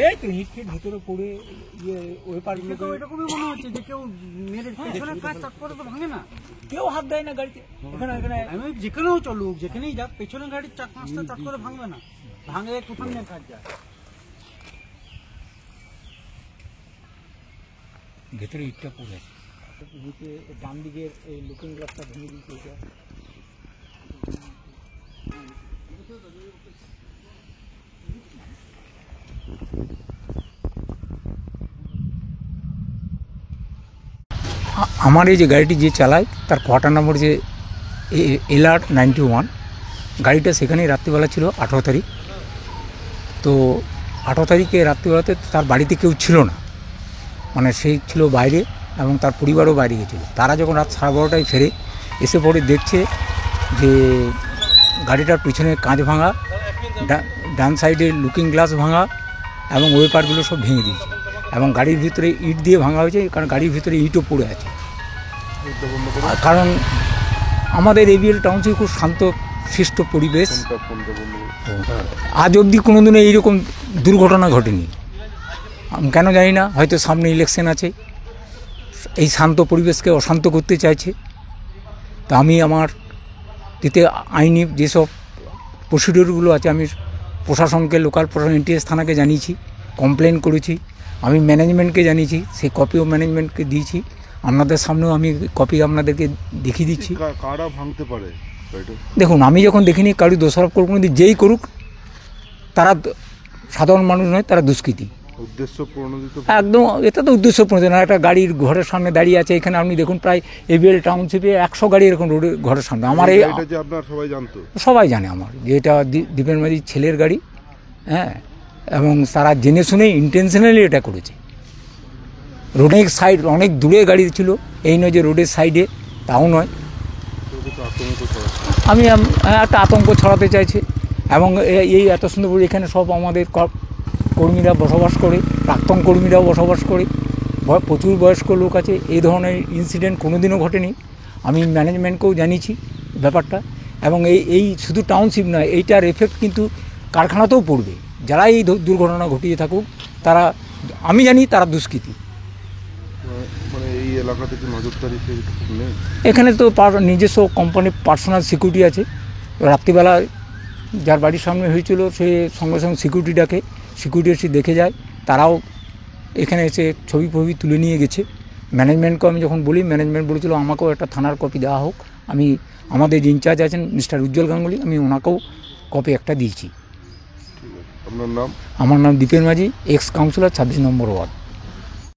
এই তো hit fit ভিতরে পড়ে ওই পার্টিতে তো এরকমই মনে হচ্ছে যে কেউ মেরে পেছনে কাজ চট করে তো ভাঙে না, কেউ হাত দেয় না গাড়িতে। এখানে আমি যেখানেও চলুক, যেখানেই যাক, পেছনে গাড়ির চার পাঁচটা চট করে ভাঙবে না, ভাঙে কোথাও নিয়ে কাজ যায়। ভেতরে ইটটা পড়ে আছে, নিচে ডান দিকের এই লুকিং গ্লাসটা ভেঙে দিয়েছে। এটা আমার এই যে গাড়িটি যে চালায় তার কোয়ার্টার নম্বর যে LR91, গাড়িটা সেখানেই রাত্রিবেলা ছিল 18 তারিখ। তো 18 তারিখে রাত্রিবেলাতে তার বাড়িতে কেউ ছিল না, মানে সেই ছিল বাইরে এবং তার পরিবারও বাইরে গেছিল। তারা যখন রাত 12:30টায় ফেরে, এসে পরে দেখছে যে গাড়িটার পিছনে কাঁচ ভাঙা, ডান সাইডে লুকিং গ্লাস ভাঙা এবং ওয়েপারগুলো সব ভেঙে দিয়েছে এবং গাড়ির ভিতরে ইট দিয়ে ভাঙা হয়েছে, কারণ গাড়ির ভিতরে ইটও পড়ে আছে। কারণ আমাদের ABL টাউনশিপ খুব শান্ত শিষ্ট পরিবেশ, আজ অবধি কোনোদিনও এইরকম দুর্ঘটনা ঘটেনি। কেন জানি না, হয়তো সামনে ইলেকশন আছে, এই শান্ত পরিবেশকে অশান্ত করতে চাইছে। তা আমি আমার এতে আইনি যেসব প্রসিডিওরগুলো আছে আমি প্রশাসনকে, লোকাল প্রশাসন NTS থানাকে জানিয়েছি, কমপ্লেন করেছি, আমি ম্যানেজমেন্টকে জানিয়েছি, সেই কপিও ম্যানেজমেন্টকে দিয়েছি। আপনাদের সামনেও আমি কপি আপনাদেরকে দেখিয়ে দিচ্ছি। কারা ভাঙতে পারে? দেখুন, আমি যখন দেখিনি কারোর দোষারোপ করব না, যেই করুক তারা সাধারণ মানুষ নয়, তারা দুষ্কৃতী। একদম এটা তো উদ্দেশ্য প্রণোদিত না। একটা গাড়ির ঘরের সামনে দাঁড়িয়ে আছে, এখানে আপনি দেখুন প্রায় ABL টাউনশিপে 100 গাড়ি এরকম রোডের ঘরের সামনে। আমার এই সবাই জানে আমার যে এটা দীপেন মাঝির ছেলের গাড়ি, হ্যাঁ, এবং তারা জেনে শুনেই ইন্টেনশনালি এটা করেছে। রোডের সাইড অনেক দূরে গাড়ি ছিল, এই নয় যে রোডের সাইডে, তাও নয়। আমি একটা আতঙ্ক ছড়াতে চাইছে এবং এই এত সুন্দর এখানে সব আমাদের কর্মীরা বসবাস করে, প্রাক্তন কর্মীরাও বসবাস করে, প্রচুর বয়স্ক লোক আছে। এই ধরনের ইনসিডেন্ট কোনোদিনও ঘটেনি। আমি ম্যানেজমেন্টকেও জানিয়েছি ব্যাপারটা, এবং এই শুধু টাউনশিপ নয়, এইটার এফেক্ট কিন্তু কারখানাতেও পড়বে। যারা এই দুর্ঘটনা ঘটিয়ে থাকুক, তারা, আমি জানি তারা দুষ্কৃতী। এই এলাকা থেকে নজরদারি নেই? এখানে তো নিজস্ব কোম্পানির পার্সোনাল সিকিউরিটি আছে। রাত্রিবেলা যার বাড়ির সামনে হয়েছিল সে সঙ্গে সঙ্গে সিকিউরিটি ডাকে, সিকিউরিটি এসে দেখে যায়। তারাও এখানে এসে ছবি ফবি তুলে নিয়ে গেছে। ম্যানেজমেন্টকে আমি যখন বলি, ম্যানেজমেন্ট বলেছিল আমাকেও একটা থানার কপি দেওয়া হোক। আমি আমাদের যে ইনচার্জ আছেন মিস্টার উজ্জ্বল গাঙ্গুলি, আমি ওনাকেও কপি একটা দিয়েছি। আপনার নাম? আমার নাম দীপেন মাঝি, এক্স কাউন্সিলর, 26 নম্বর ওয়ার্ড।